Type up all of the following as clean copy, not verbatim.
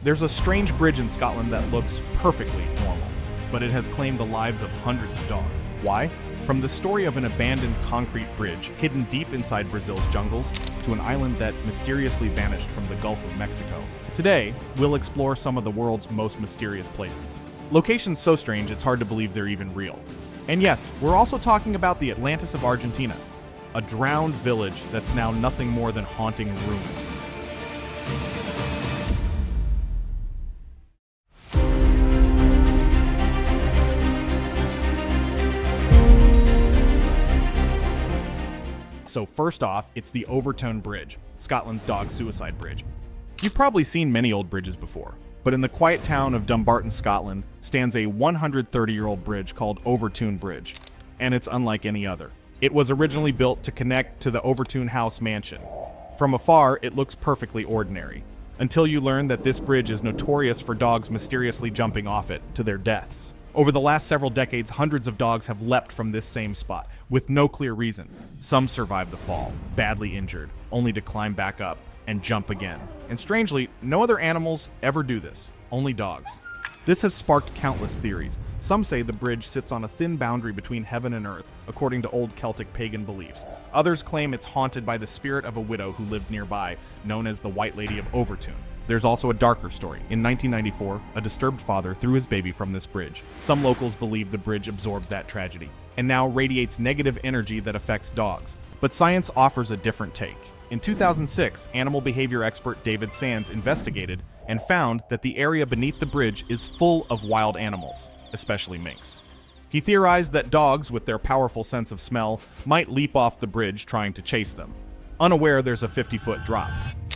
There's a strange bridge in Scotland that looks perfectly normal, but it has claimed the lives of hundreds of dogs. Why? From the story of an abandoned concrete bridge hidden deep inside Brazil's jungles to an island that mysteriously vanished from the Gulf of Mexico. Today, we'll explore some of the world's most mysterious places. Locations so strange it's hard to believe they're even real. And yes, we're also talking about the Atlantis of Argentina, a drowned village that's now nothing more than haunting ruins. So first off, it's the Overtoun Bridge, Scotland's dog suicide bridge. You've probably seen many old bridges before, but in the quiet town of Dumbarton, Scotland, stands a 130-year-old bridge called Overtoun Bridge, and it's unlike any other. It was originally built to connect to the Overtoun House mansion. From afar, it looks perfectly ordinary, until you learn that this bridge is notorious for dogs mysteriously jumping off it to their deaths. Over the last several decades, hundreds of dogs have leapt from this same spot, with no clear reason. Some survive the fall, badly injured, only to climb back up and jump again. And strangely, no other animals ever do this, only dogs. This has sparked countless theories. Some say the bridge sits on a thin boundary between heaven and earth, according to old Celtic pagan beliefs. Others claim it's haunted by the spirit of a widow who lived nearby, known as the White Lady of Overtoun. There's also a darker story. In 1994, a disturbed father threw his baby from this bridge. Some locals believe the bridge absorbed that tragedy, and now radiates negative energy that affects dogs. But science offers a different take. In 2006, animal behavior expert David Sands investigated and found that the area beneath the bridge is full of wild animals, especially minks. He theorized that dogs, with their powerful sense of smell, might leap off the bridge trying to chase them, unaware there's a 50-foot drop.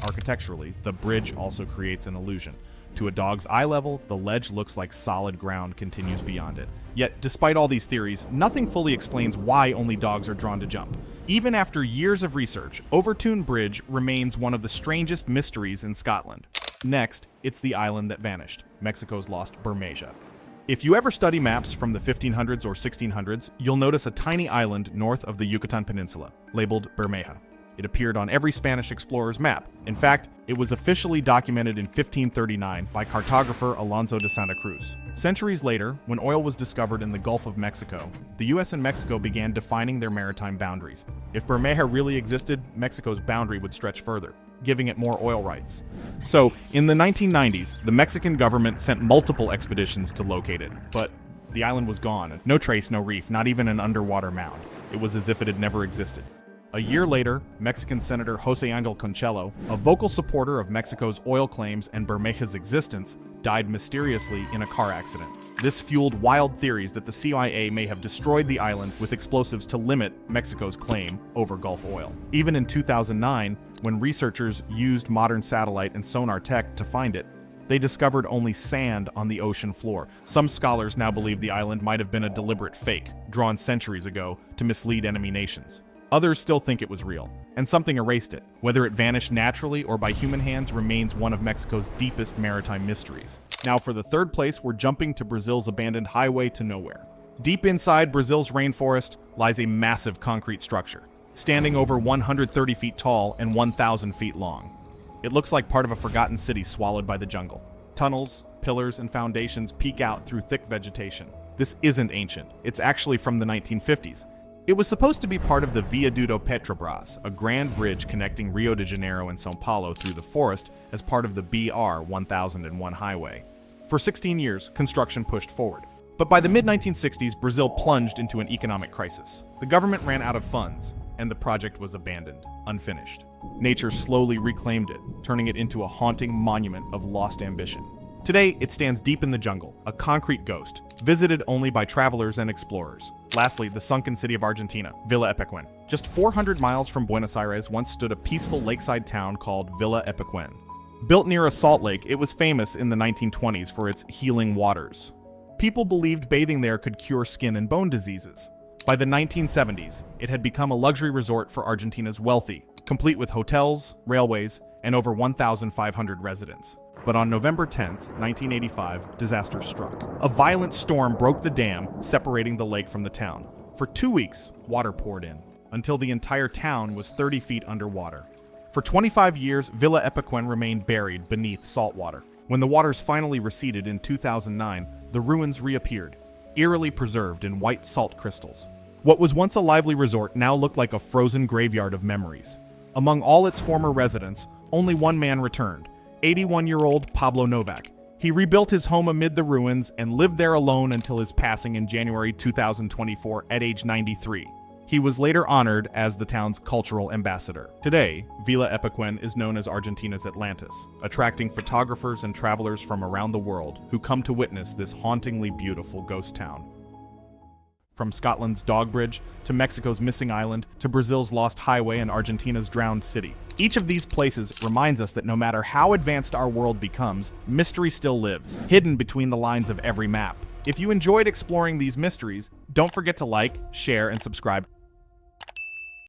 Architecturally, the bridge also creates an illusion. To a dog's eye level, the ledge looks like solid ground continues beyond it. Yet, despite all these theories, nothing fully explains why only dogs are drawn to jump. Even after years of research, Overtoun Bridge remains one of the strangest mysteries in Scotland. Next, it's the island that vanished, Mexico's lost Bermeja. If you ever study maps from the 1500s or 1600s, you'll notice a tiny island north of the Yucatan Peninsula, labeled Bermeja. It appeared on every Spanish explorer's map. In fact, it was officially documented in 1539 by cartographer Alonso de Santa Cruz. Centuries later, when oil was discovered in the Gulf of Mexico, the US and Mexico began defining their maritime boundaries. If Bermeja really existed, Mexico's boundary would stretch further, giving it more oil rights. So, in the 1990s, the Mexican government sent multiple expeditions to locate it, but the island was gone. No trace, no reef, not even an underwater mound. It was as if it had never existed. A year later, Mexican Senator Jose Angel Conchelo, a vocal supporter of Mexico's oil claims and Bermeja's existence, died mysteriously in a car accident. This fueled wild theories that the CIA may have destroyed the island with explosives to limit Mexico's claim over Gulf oil. Even in 2009, when researchers used modern satellite and sonar tech to find it, they discovered only sand on the ocean floor. Some scholars now believe the island might have been a deliberate fake, drawn centuries ago to mislead enemy nations. Others still think it was real, and something erased it. Whether it vanished naturally or by human hands remains one of Mexico's deepest maritime mysteries. Now for the third place, we're jumping to Brazil's abandoned highway to nowhere. Deep inside Brazil's rainforest lies a massive concrete structure, standing over 130 feet tall and 1,000 feet long. It looks like part of a forgotten city swallowed by the jungle. Tunnels, pillars, and foundations peek out through thick vegetation. This isn't ancient. It's actually from the 1950s. It was supposed to be part of the Via do Petrobras, a grand bridge connecting Rio de Janeiro and São Paulo through the forest as part of the BR 1001 highway. For 16 years, construction pushed forward. But by the mid-1960s, Brazil plunged into an economic crisis. The government ran out of funds, and the project was abandoned, unfinished. Nature slowly reclaimed it, turning it into a haunting monument of lost ambition. Today, it stands deep in the jungle, a concrete ghost, visited only by travelers and explorers. Lastly, the sunken city of Argentina, Villa Epecuén. Just 400 miles from Buenos Aires once stood a peaceful lakeside town called Villa Epecuén. Built near a salt lake, it was famous in the 1920s for its healing waters. People believed bathing there could cure skin and bone diseases. By the 1970s, it had become a luxury resort for Argentina's wealthy, complete with hotels, railways, and over 1,500 residents. But on November 10, 1985, disaster struck. A violent storm broke the dam, separating the lake from the town. For 2 weeks, water poured in, until the entire town was 30 feet underwater. For 25 years, Villa Epecuén remained buried beneath salt water. When the waters finally receded in 2009, the ruins reappeared, eerily preserved in white salt crystals. What was once a lively resort now looked like a frozen graveyard of memories. Among all its former residents, only one man returned, 81-year-old Pablo Novak. He rebuilt his home amid the ruins and lived there alone until his passing in January 2024 at age 93. He was later honored as the town's cultural ambassador. Today, Villa Epecuén is known as Argentina's Atlantis, attracting photographers and travelers from around the world who come to witness this hauntingly beautiful ghost town. From Scotland's Dog Bridge, to Mexico's Missing Island, to Brazil's Lost Highway and Argentina's Drowned City. Each of these places reminds us that no matter how advanced our world becomes, mystery still lives, hidden between the lines of every map. If you enjoyed exploring these mysteries, don't forget to like, share, and subscribe.